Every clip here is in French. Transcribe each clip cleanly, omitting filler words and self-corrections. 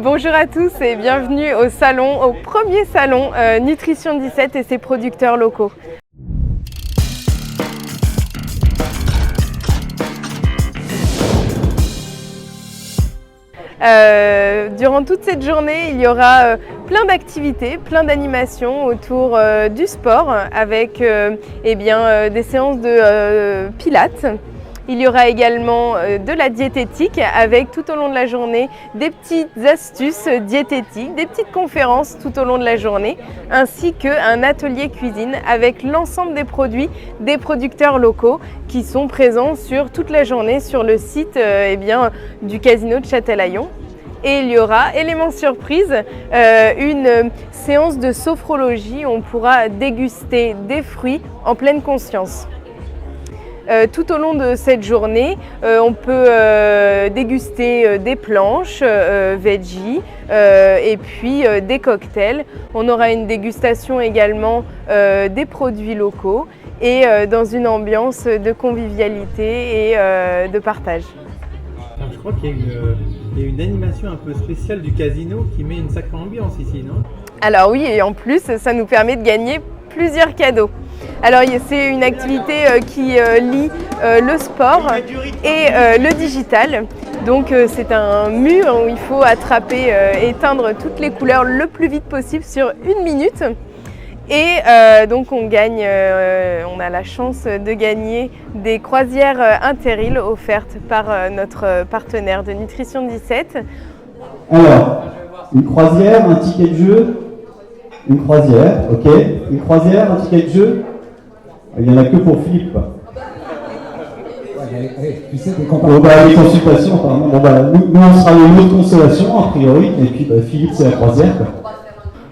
Bonjour à tous et bienvenue au salon, au premier salon Nutrition 17 et ses producteurs locaux. Durant toute cette journée, il y aura plein d'activités, plein d'animations autour du sport avec des séances de pilates. Il y aura également de la diététique avec tout au long de la journée des petites astuces diététiques, des petites conférences tout au long de la journée, ainsi qu'un atelier cuisine avec l'ensemble des produits des producteurs locaux qui sont présents sur toute la journée sur le site du casino de Châtelaillon. Et il y aura, élément surprise, une séance de sophrologie où on pourra déguster des fruits en pleine conscience. Tout au long de cette journée, on peut déguster des planches veggie et puis des cocktails. On aura une dégustation également des produits locaux et dans une ambiance de convivialité et de partage. Je crois qu'il y a une animation un peu spéciale du casino qui met une sacrée ambiance ici, non? Alors oui, et en plus, ça nous permet de gagner plusieurs cadeaux. Alors c'est une activité qui lie le sport et le digital. Donc c'est un mur où il faut attraper, éteindre toutes les couleurs le plus vite possible sur 1 minute. Et donc on a la chance de gagner des croisières Interrail offertes par notre partenaire de Nutrition 17. Alors, une croisière, un ticket de jeu, une croisière, ok. Une croisière, un ticket de jeu, il n'y en a que pour Philippe. Tu sais, des les consultations, pardon. Nous on sera le lot de consolation, a priori, et puis Philippe c'est la croisière, quoi.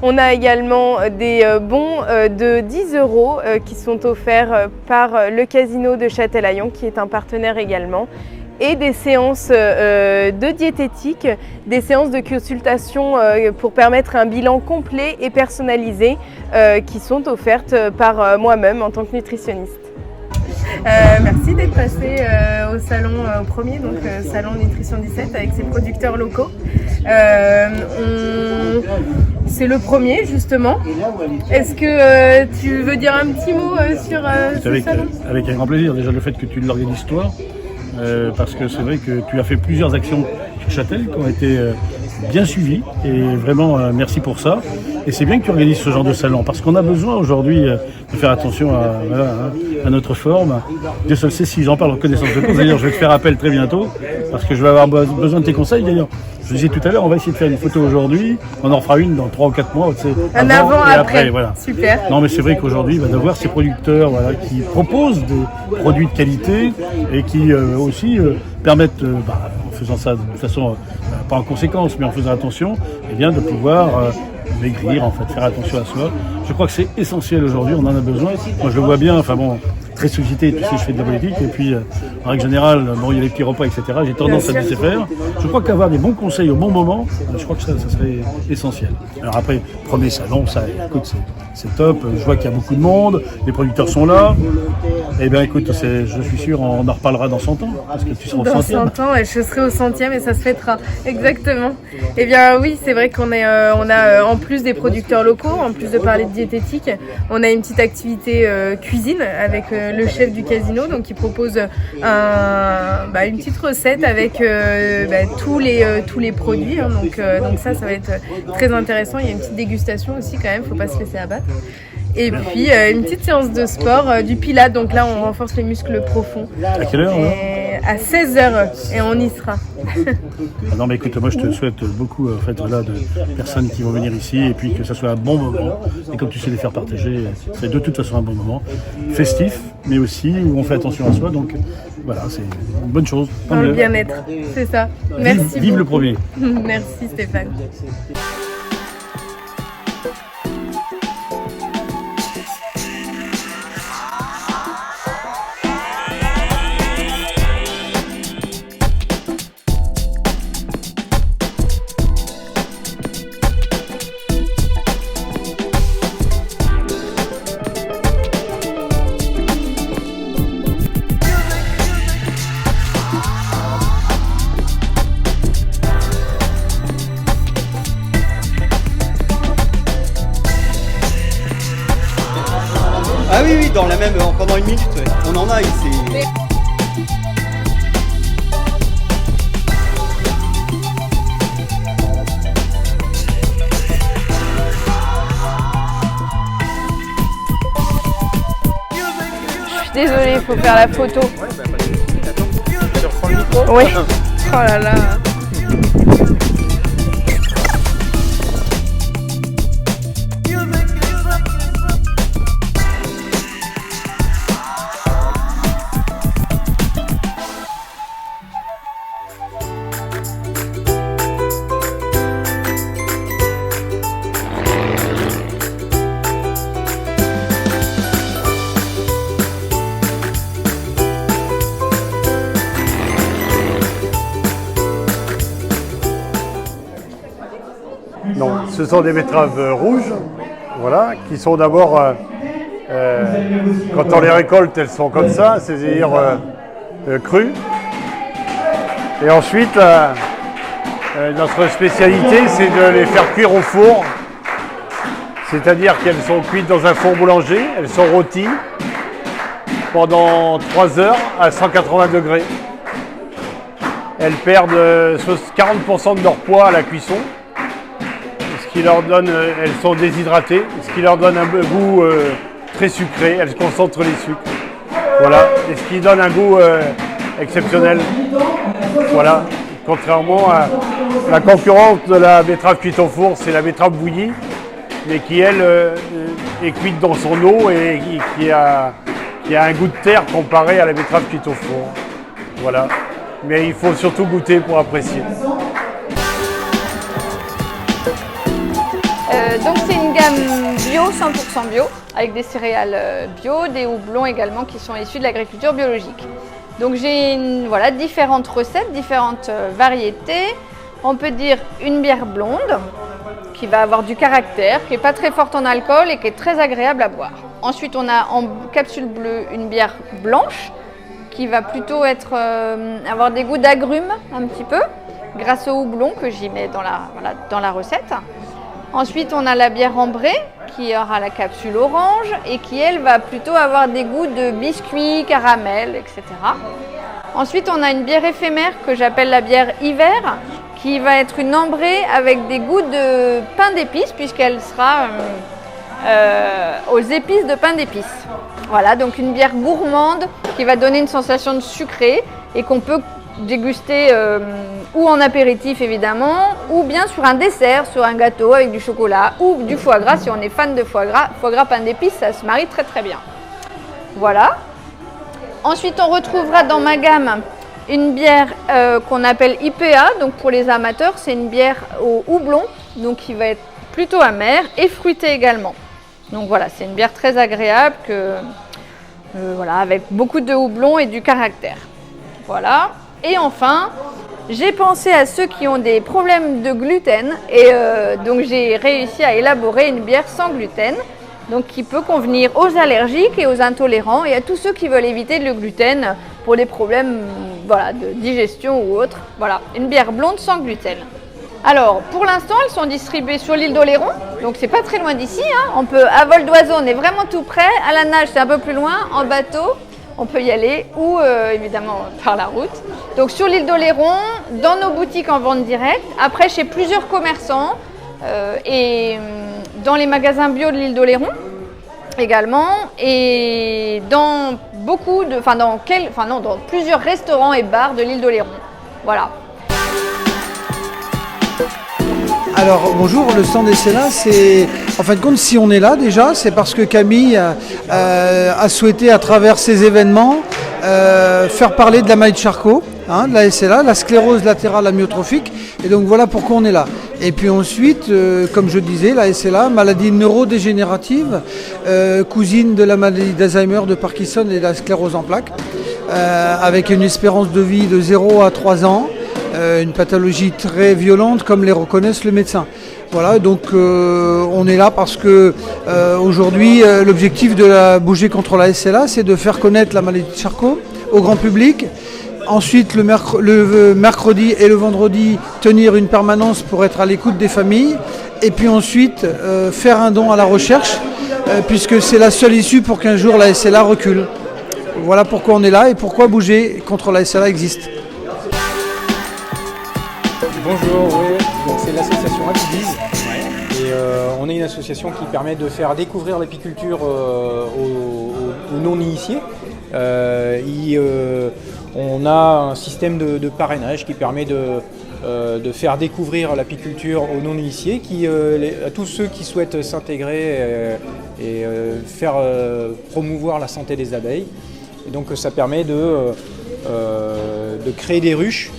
On a également des bons de 10 € qui sont offerts par le casino de Châtelaillon, qui est un partenaire également, et des séances de diététique, des séances de consultation pour permettre un bilan complet et personnalisé qui sont offertes par moi-même en tant que nutritionniste. Merci d'être passé au salon au premier, donc salon Nutrition 17 avec ses producteurs locaux. C'est le premier justement. Est-ce que tu veux dire un petit mot sur ce salon? Avec un grand plaisir. Déjà le fait que tu l'organises toi, parce que c'est vrai que tu as fait plusieurs actions sur Châtel qui ont été bien suivies et vraiment merci pour ça. Et c'est bien que tu organises ce genre de salon parce qu'on a besoin aujourd'hui de faire attention à notre forme. Dieu seul sait si j'en parle en connaissance de cause. D'ailleurs, je vais te faire appel très bientôt parce que je vais avoir besoin de tes conseils. D'ailleurs, je disais tout à l'heure, on va essayer de faire une photo aujourd'hui. On en fera une dans 3 ou 4 mois. Un avant et après. Voilà. Super. Non, mais c'est vrai qu'aujourd'hui, de voir ces producteurs qui proposent des produits de qualité et qui aussi permettent, en faisant ça de façon, pas en conséquence, mais en faisant attention, de pouvoir maigrir, en fait, faire attention à soi. Je crois que c'est essentiel aujourd'hui, on en a besoin. Moi, je le vois bien, très sollicité, tu sais, je fais de la politique, et puis, en règle générale, il y a les petits repas, etc. J'ai tendance à laisser faire. Je crois qu'avoir des bons conseils au bon moment, je crois que ça serait essentiel. Alors après, premier salon, ça, écoute, c'est top. Je vois qu'il y a beaucoup de monde, les producteurs sont là. Eh bien, écoute, je suis sûr, on en reparlera dans 100 ans, parce que tu seras au 100e. Dans 100 ans, et je serai au 100e et ça se fêtera. Exactement. Eh bien, oui, c'est vrai qu'on a, en plus des producteurs locaux, en plus de parler de diététique, on a une petite activité cuisine avec le chef du casino, donc qui propose une petite recette avec tous les produits. Donc ça va être très intéressant. Il y a une petite dégustation aussi quand même, faut pas se laisser abattre. Et puis une petite séance de sport, du pilates, donc là on renforce les muscles profonds. À quelle heure À 16h et on y sera. Non mais écoute, moi je te souhaite beaucoup de personnes qui vont venir ici et puis que ça soit un bon moment. Et comme tu sais les faire partager, c'est de toute façon un bon moment. Festif, mais aussi où on fait attention à soi, donc voilà, c'est une bonne chose. Dans le bien-être, c'est ça. Merci. Vive le premier. Merci Stéphane. oui, pendant 1 minute, ouais. On en a ici. Désolée, il faut faire la photo. Tu reprends le micro? Oui. Oh là là. Non, ce sont des betteraves rouges, voilà, qui sont d'abord, quand on les récolte, elles sont comme ça, c'est-à-dire crues. Et ensuite, notre spécialité, c'est de les faire cuire au four, c'est-à-dire qu'elles sont cuites dans un four boulanger, elles sont rôties pendant 3 heures à 180 degrés. Elles perdent 40% de leur poids à la cuisson. Qui leur donne, elles sont déshydratées, ce qui leur donne un goût très sucré, elles concentrent les sucres. Voilà, et ce qui donne un goût exceptionnel. Voilà, contrairement à la concurrente de la betterave cuite au four, c'est la betterave bouillie, mais qui elle est cuite dans son eau et qui a un goût de terre comparé à la betterave cuite au four. Voilà, mais il faut surtout goûter pour apprécier. Donc c'est une gamme bio, 100% bio, avec des céréales bio, des houblons également qui sont issus de l'agriculture biologique. Donc j'ai différentes recettes, différentes variétés. On peut dire une bière blonde qui va avoir du caractère, qui n'est pas très forte en alcool et qui est très agréable à boire. Ensuite on a en capsule bleue une bière blanche qui va plutôt avoir des goûts d'agrumes un petit peu, grâce au houblon que j'y mets dans la recette. Ensuite, on a la bière ambrée qui aura la capsule orange et qui, elle, va plutôt avoir des goûts de biscuits, caramel, etc. Ensuite, on a une bière éphémère que j'appelle la bière hiver qui va être une ambrée avec des goûts de pain d'épices puisqu'elle sera aux épices de pain d'épices. Voilà, donc une bière gourmande qui va donner une sensation de sucré et qu'on peut déguster ou en apéritif évidemment, ou bien sur un dessert, sur un gâteau avec du chocolat ou du foie gras si on est fan de foie gras pain d'épices, ça se marie très très bien. Voilà. Ensuite on retrouvera dans ma gamme une bière qu'on appelle IPA, donc pour les amateurs c'est une bière au houblon, donc qui va être plutôt amère et fruitée également. Donc voilà, c'est une bière très agréable avec beaucoup de houblon et du caractère. Voilà. Et enfin, j'ai pensé à ceux qui ont des problèmes de gluten et donc j'ai réussi à élaborer une bière sans gluten, donc qui peut convenir aux allergiques et aux intolérants et à tous ceux qui veulent éviter le gluten pour des problèmes de digestion ou autre. Voilà, une bière blonde sans gluten. Alors, pour l'instant, elles sont distribuées sur l'île d'Oléron, donc c'est pas très loin d'ici. On peut, à vol d'oiseau, on est vraiment tout près. À la nage, c'est un peu plus loin. En bateau, on peut y aller ou évidemment par la route. Donc sur l'île d'Oléron, dans nos boutiques en vente directe, après chez plusieurs commerçants et dans les magasins bio de l'île d'Oléron également, et dans dans plusieurs restaurants et bars de l'île d'Oléron. Voilà. Alors bonjour, le stand SLA, c'est en fin de compte si on est là déjà, c'est parce que Camille a souhaité à travers ces événements faire parler de la maladie de Charcot, de la SLA, la sclérose latérale amyotrophique, et donc voilà pourquoi on est là. Et puis ensuite, comme je disais, la SLA, maladie neurodégénérative, cousine de la maladie d'Alzheimer, de Parkinson et de la sclérose en plaques, avec une espérance de vie de 0 à 3 ans. Une pathologie très violente comme les reconnaissent le médecin. Voilà, donc on est là parce que aujourd'hui l'objectif de la bouger contre la SLA, c'est de faire connaître la maladie de Charcot au grand public. Ensuite le mercredi et le vendredi tenir une permanence pour être à l'écoute des familles. Et puis ensuite faire un don à la recherche puisque c'est la seule issue pour qu'un jour la SLA recule. Voilà pourquoi on est là et pourquoi bouger contre la SLA existe. Bonjour, oui. Donc c'est l'association Apiviz. Et on est une association qui permet de faire découvrir l'apiculture aux non-initiés. On a un système de parrainage qui permet de faire découvrir l'apiculture aux non-initiés, à tous ceux qui souhaitent s'intégrer et faire promouvoir la santé des abeilles. Et donc ça permet de créer des ruches,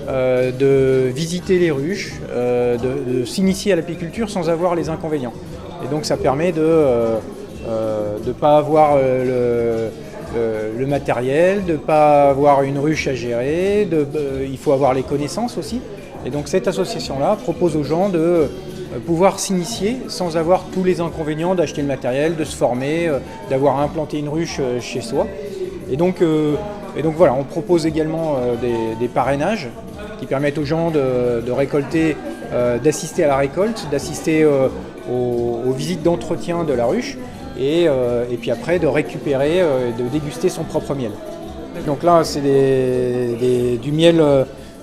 de visiter les ruches, de s'initier à l'apiculture sans avoir les inconvénients. Et donc ça permet de ne pas avoir le matériel, de ne pas avoir une ruche à gérer, il faut avoir les connaissances aussi. Et donc cette association-là propose aux gens de pouvoir s'initier sans avoir tous les inconvénients d'acheter le matériel, de se former, d'avoir à implanter une ruche chez soi. Et donc voilà, on propose également des parrainages qui permettent aux gens de récolter, d'assister à la récolte, d'assister aux visites d'entretien de la ruche et puis après de récupérer, de déguster son propre miel. Donc là c'est du miel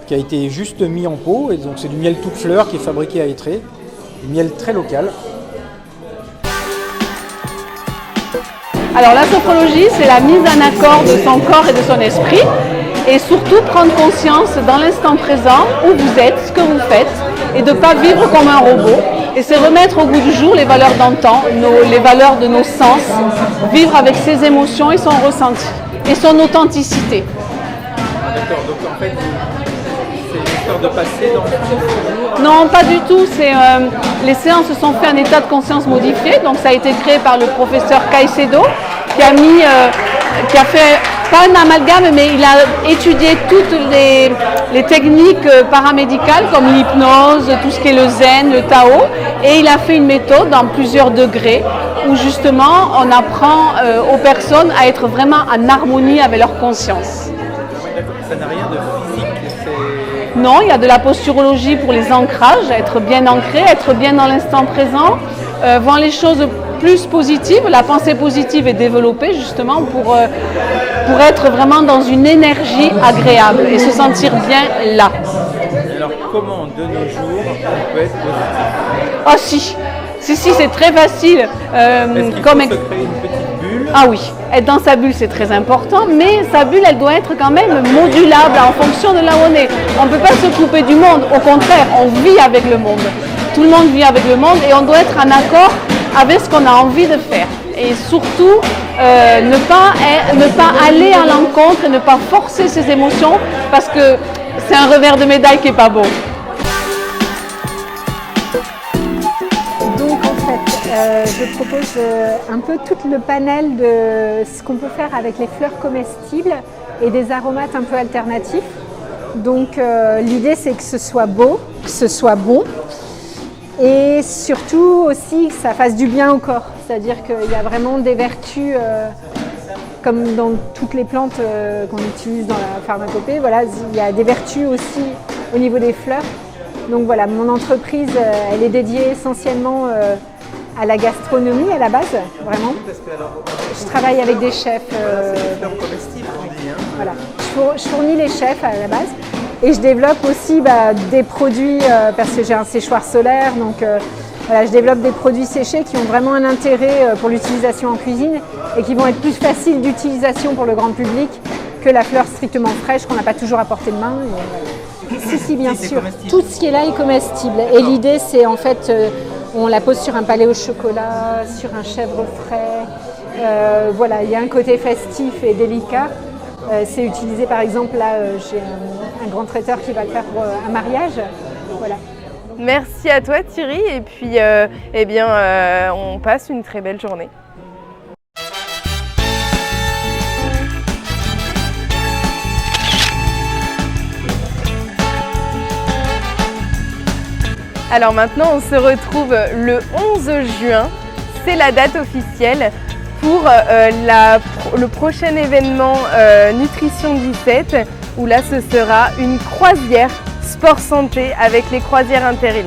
qui a été juste mis en pot, et donc c'est du miel toute fleur qui est fabriqué à Étré, du miel très local. Alors la sophrologie, c'est la mise en accord de son corps et de son esprit, et surtout prendre conscience dans l'instant présent où vous êtes, ce que vous faites, et de ne pas vivre comme un robot. Et c'est remettre au goût du jour les valeurs d'antan, les valeurs de nos sens, vivre avec ses émotions et son ressenti, et son authenticité. D'accord, donc en fait, c'est l'histoire de passer dans le Non, pas du tout. Les séances se sont faites en état de conscience modifié. Donc ça a été créé par le professeur Caicedo qui a fait pas un amalgame, mais il a étudié toutes les techniques paramédicales comme l'hypnose, tout ce qui est le zen, le Tao, et il a fait une méthode en plusieurs degrés où justement on apprend aux personnes à être vraiment en harmonie avec leur conscience. Ça n'a rien de physique. Non, il y a de la posturologie pour les ancrages, être bien ancré, être bien dans l'instant présent, voir les choses plus positives. La pensée positive est développée justement pour être vraiment dans une énergie agréable et se sentir bien là. Alors comment de nos jours on peut être positif? Ah si, c'est très facile. Est-ce qu'il faut se créer une petite bulle? Ah oui, être dans sa bulle c'est très important, mais sa bulle elle doit être quand même modulable en fonction de là où on est. On ne peut pas se couper du monde, au contraire, on vit avec le monde. Tout le monde vit avec le monde et on doit être en accord avec ce qu'on a envie de faire. Et surtout, ne pas aller à l'encontre et ne pas forcer ses émotions parce que c'est un revers de médaille qui n'est pas beau. Donc en fait, je propose un peu tout le panel de ce qu'on peut faire avec les fleurs comestibles et des aromates un peu alternatifs. Donc l'idée c'est que ce soit beau, que ce soit bon et surtout aussi que ça fasse du bien au corps. C'est-à-dire qu'il y a vraiment des vertus, comme dans toutes les plantes qu'on utilise dans la pharmacopée, voilà, il y a des vertus aussi au niveau des fleurs. Donc voilà, mon entreprise, elle est dédiée essentiellement à la gastronomie à la base, vraiment. Je travaille avec des chefs. Voilà. Je fournis les chefs à la base et je développe aussi des produits parce que j'ai un séchoir solaire. Donc voilà, je développe des produits séchés qui ont vraiment un intérêt pour l'utilisation en cuisine et qui vont être plus faciles d'utilisation pour le grand public que la fleur strictement fraîche qu'on n'a pas toujours à portée de main. Si, bien sûr. Tout ce qui est là est comestible. Et l'idée, c'est en fait, on la pose sur un palais au chocolat, sur un chèvre frais. Voilà, il y a un côté festif et délicat. C'est utilisé, par exemple, là, j'ai un grand traiteur qui va le faire pour un mariage. Voilà. Merci à toi Thierry et puis on passe une très belle journée. Alors maintenant on se retrouve le 11 juin, c'est la date officielle pour le prochain événement Nutrition 17 où là ce sera une croisière sport santé avec les croisières Interil.